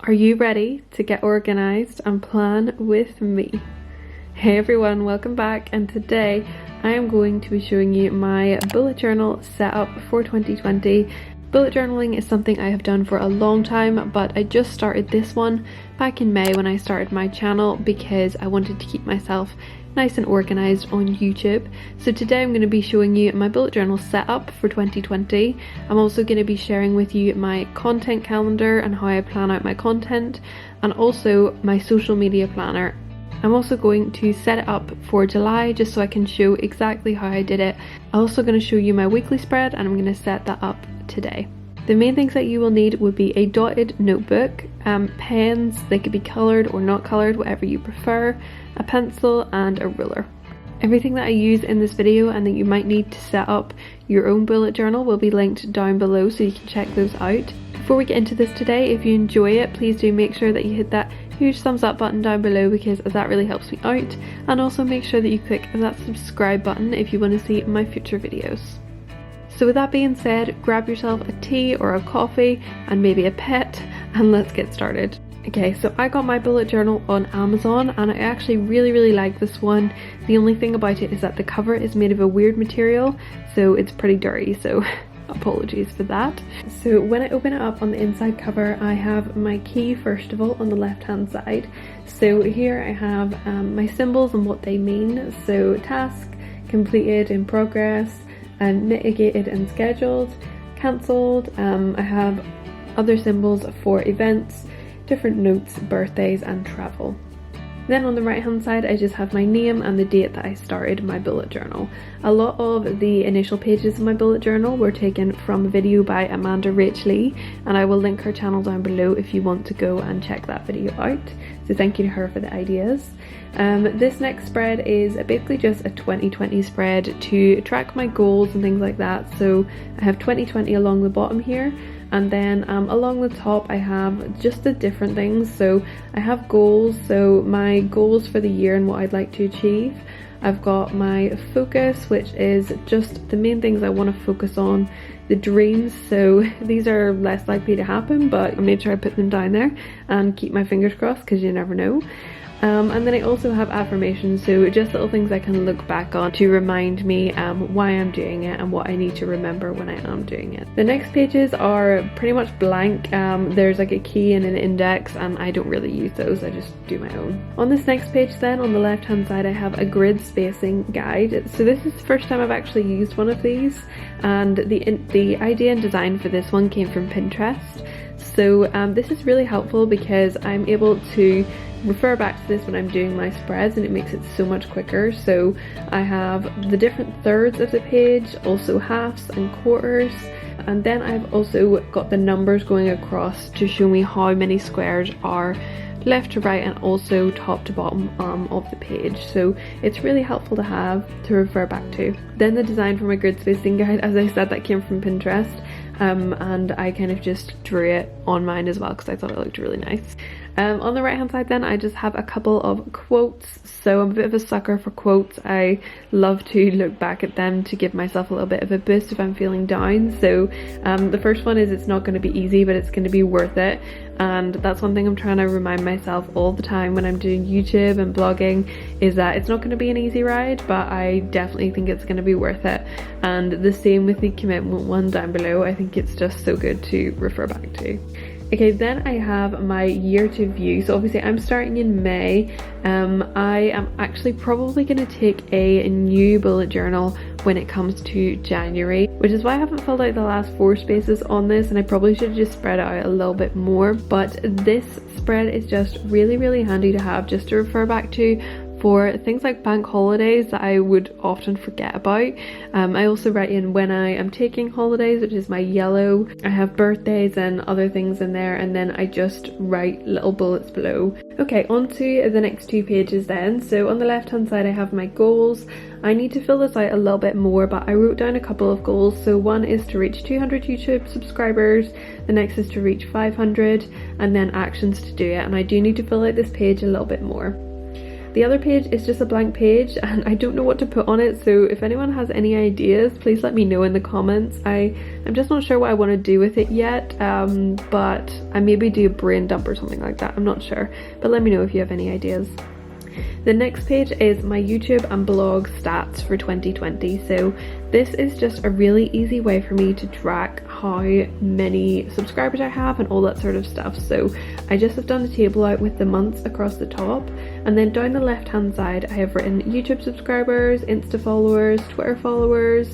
Are you ready to get organized and plan with me? Hey everyone, welcome back, and today I am going to be showing you my bullet journal setup for 2020. Bullet journaling is something I have done for a long time, but I just started this one back in May when I started my channel because I wanted to keep myself nice and organized on YouTube. So today I'm going to be showing you my bullet journal setup for 2020. I'm also going to be sharing with you my content calendar and how I plan out my content, and also my social media planner. I'm also going to set it up for July just so I can show exactly how I did it. I'm also going to show you my weekly spread, and I'm going to set that up today. The main things that you will need would be a dotted notebook, pens, they could be coloured or not coloured, whatever you prefer, a pencil and a ruler. Everything that I use in this video and that you might need to set up your own bullet journal will be linked down below so you can check those out. Before we get into this today, if you enjoy it, please do make sure that you hit that huge thumbs up button down below because that really helps me out, and also make sure that you click that subscribe button if you want to see my future videos. So with that being said, grab yourself a tea or a coffee and maybe a pet, and let's get started. Okay, so I got my bullet journal on Amazon and I actually really like this one. The only thing about it is that the cover is made of a weird material, so it's pretty dirty, so apologies for that. So when I open it up, on the inside cover I have my key first of all on the left hand side. So here I have my symbols and what they mean. So task, completed, in progress, and mitigated and scheduled, cancelled. I have other symbols for events, different notes, birthdays and travel. Then on the right hand side I just have my name and the date that I started my bullet journal. A lot of the initial pages of my bullet journal were taken from a video by Amanda Rachel, and I will link her channel down below if you want to go and check that video out. So thank you to her for the ideas. This next spread is basically just a 2020 spread to track my goals and things like that. So I have 2020 along the bottom here, and then along the top I have just the different things. So I have goals, so my goals for the year and what I'd like to achieve. I've got my focus, which is just the main things I want to focus on. The dreams, so these are less likely to happen, but I made sure I put them down there and keep my fingers crossed because you never know. And then I also have affirmations, so just little things I can look back on to remind me why I'm doing it and what I need to remember when I am doing it. The next pages are pretty much blank. There's like a key and an index, and I don't really use those, I just do my own. On this next page then, on the left hand side, I have a grid spacing guide. So this is the first time I've actually used one of these, and the idea and design for this one came from Pinterest. So this is really helpful because I'm able to refer back to this when I'm doing my spreads, and it makes it so much quicker. So I have the different thirds of the page, also halves and quarters, and then I've also got the numbers going across to show me how many squares are left to right and also top to bottom of the page. So it's really helpful to have to refer back to. Then the design for my grid spacing guide, as I said, that came from Pinterest, and I kind of just drew it on mine as well because I thought it looked really nice. On the right hand side then I just have a couple of quotes. So I'm a bit of a sucker for quotes. I love to look back at them to give myself a little bit of a boost if I'm feeling down. So the first one is, it's not going to be easy but it's going to be worth it, and that's one thing I'm trying to remind myself all the time when I'm doing YouTube and blogging, is that it's not going to be an easy ride, but I definitely think it's going to be worth it. And the same with the commitment one down below. I think it's just so good to refer back to. Okay, then I have my year to view. So obviously I'm starting in May. I am actually probably going to take a new bullet journal when it comes to January, which is why I haven't filled out the last 4 spaces on this, and I probably should just spread it out a little bit more. But this spread is just really handy to have, just to refer back to for things like bank holidays that I would often forget about. I also write in when I am taking holidays, which is my yellow. I have birthdays and other things in there, and then I just write little bullets below. Okay, on to the next 2 pages then. So on the left hand side I have my goals. I need to fill this out a little bit more, but I wrote down a couple of goals. So one is to reach 200 YouTube subscribers, the next is to reach 500, and then actions to do it. And I do need to fill out this page a little bit more. The other page is just a blank page and I don't know what to put on it, so if anyone has any ideas, please let me know in the comments. I'm just not sure what I want to do with it yet, but I maybe do a brain dump or something like that, I'm not sure. But let me know if you have any ideas. The next page is my YouTube and blog stats for 2020. So this is just a really easy way for me to track how many subscribers I have and all that sort of stuff. So I just have done a table out with the months across the top, and then down the left hand side I have written YouTube subscribers, Insta followers, Twitter followers,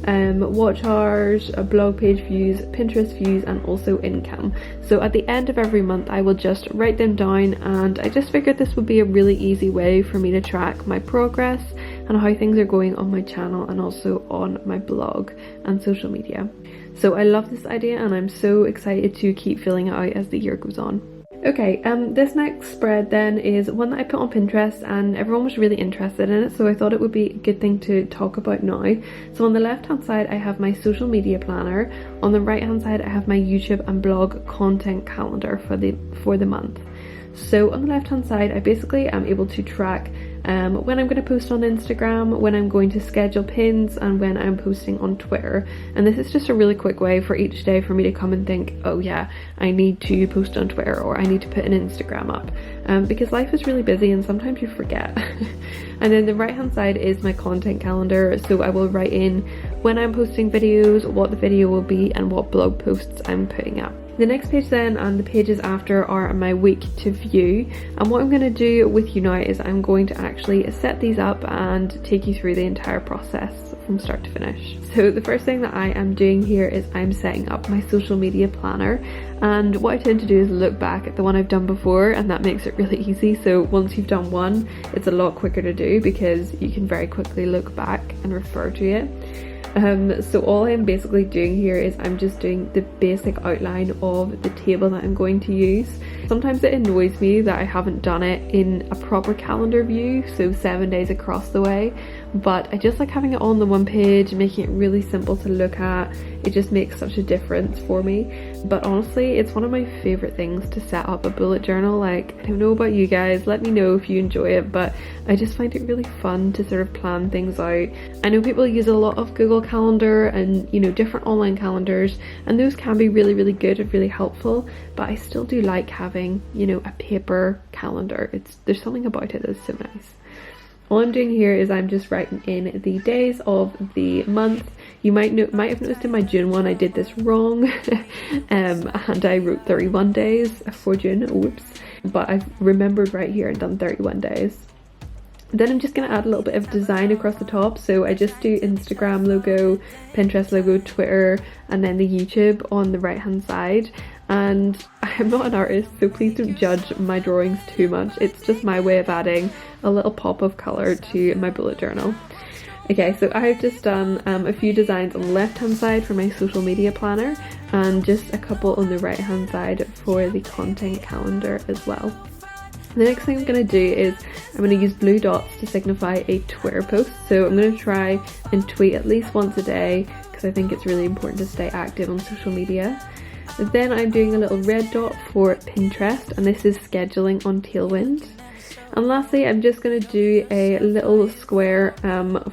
watch hours, blog page views, Pinterest views, and also income. So at the end of every month I will just write them down, and I just figured this would be a really easy way for me to track my progress and how things are going on my channel and also on my blog and social media. So I love this idea and I'm so excited to keep filling it out as the year goes on. Okay, this next spread then is one that I put on Pinterest and everyone was really interested in it, so I thought it would be a good thing to talk about now. So on the left hand side I have my social media planner, on the right hand side I have my YouTube and blog content calendar for the month. So on the left hand side I basically am able to track when I'm going to post on Instagram, when I'm going to schedule pins, and when I'm posting on Twitter. And this is just a really quick way for each day for me to come and think, oh yeah, I need to post on Twitter or I need to put an Instagram up, because life is really busy and sometimes you forget. And then the right hand side is my content calendar, so I will write in when I'm posting videos, what the video will be, and what blog posts I'm putting up. The next page then and the pages after are my week to view, and what I'm going to do with you now is I'm going to actually set these up and take you through the entire process from start to finish. So the first thing that I am doing here is I'm setting up my social media planner, and what I tend to do is look back at the one I've done before, and that makes it really easy. So once you've done one, it's a lot quicker to do because you can very quickly look back and refer to it. So all I'm basically doing here is I'm just doing the basic outline of the table that I'm going to use. Sometimes it annoys me that I haven't done it in a proper calendar view, so 7 days across the way, but I just like having it on the one page, making it really simple to look at. It just makes such a difference for me. But honestly, it's one of my favorite things to set up a bullet journal. Like, I don't know about you guys, let me know if you enjoy it, but I just find it really fun to sort of plan things out. I know people use a lot of Google Calendar and, you know, different online calendars, and those can be really, really good and really helpful, but I still do like having, you know, a paper calendar. There's something about it that's so nice. All I'm doing here is I'm just writing in the days of the month. You might have noticed in my June one I did this wrong, and I wrote 31 days for June, whoops, but I've remembered right here and done 31 days. Then I'm just going to add a little bit of design across the top, so I just do Instagram logo, Pinterest logo, Twitter, and then the YouTube on the right hand side. And I'm not an artist, so please don't judge my drawings too much. It's just my way of adding a little pop of colour to my bullet journal. Okay, so I've just done a few designs on the left hand side for my social media planner, and just a couple on the right hand side for the content calendar as well. The next thing I'm going to do is I'm going to use blue dots to signify a Twitter post. So I'm going to try and tweet at least once a day because I think it's really important to stay active on social media. Then I'm doing a little red dot for Pinterest, and this is scheduling on Tailwind. And lastly, I'm just going to do a little square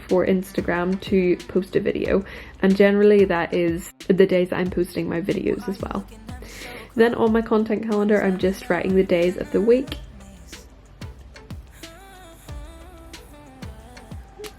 for Instagram to post a video, and generally that is the days that I'm posting my videos as well. Then on my content calendar I'm just writing the days of the week.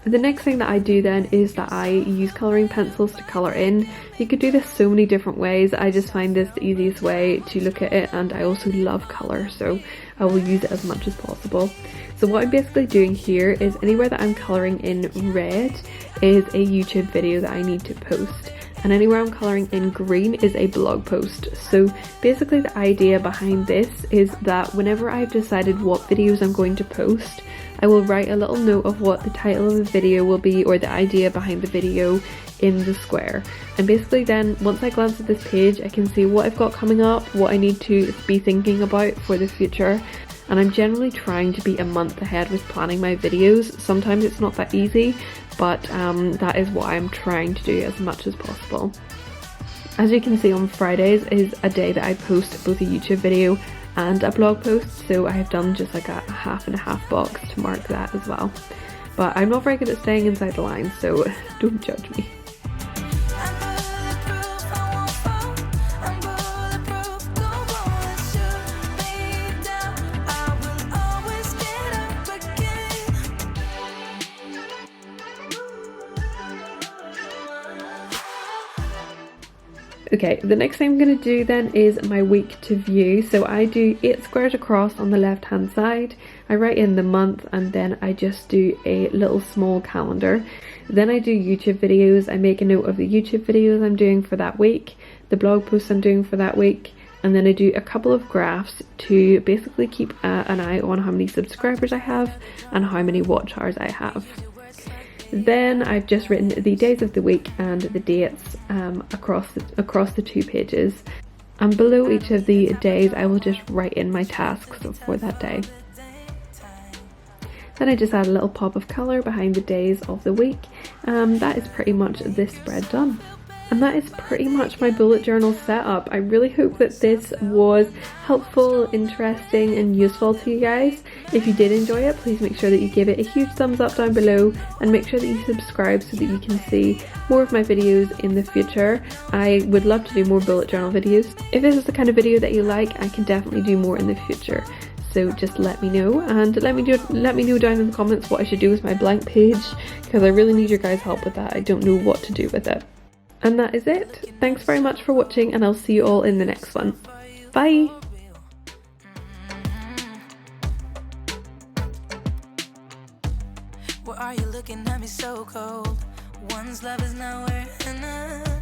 The next thing that I do then is that I use colouring pencils to colour in. You could do this so many different ways. I just find this the easiest way to look at it, and I also love colour, so I will use it as much as possible. So what I'm basically doing here is anywhere that I'm colouring in red is a YouTube video that I need to post, and anywhere I'm colouring in green is a blog post. So basically the idea behind this is that whenever I've decided what videos I'm going to post, I will write a little note of what the title of the video will be or the idea behind the video in the square. And basically then once I glance at this page I can see what I've got coming up, what I need to be thinking about for the future. And I'm generally trying to be a month ahead with planning my videos. Sometimes it's not that easy, but that is what I'm trying to do as much as possible. As you can see, on Fridays is a day that I post both a YouTube video and a blog post, so I have done just like a half and a half box to mark that as well. But I'm not very good at staying inside the lines, so don't judge me. Okay, the next thing I'm going to do then is my week to view. So I do 8 squares across on the left hand side. I write in the month and then I just do a little small calendar. Then I do YouTube videos. I make a note of the YouTube videos I'm doing for that week, the blog posts I'm doing for that week, and then I do a couple of graphs to basically keep an eye on how many subscribers I have and how many watch hours I have. Then I've just written the days of the week and the dates across the 2 pages, and below each of the days I will just write in my tasks for that day. Then I just add a little pop of colour behind the days of the week. That is pretty much this spread done. And that is pretty much my bullet journal setup. I really hope that this was helpful, interesting and useful to you guys. If you did enjoy it, please make sure that you give it a huge thumbs up down below and make sure that you subscribe so that you can see more of my videos in the future. I would love to do more bullet journal videos. If this is the kind of video that you like, I can definitely do more in the future. So just let me know, and let me know down in the comments what I should do with my blank page, because I really need your guys' help with that. I don't know what to do with it. And that is it. Thanks very much for watching, and I'll see you all in the next one. Bye! Why are you looking at me so cold? One's love is not worth enough.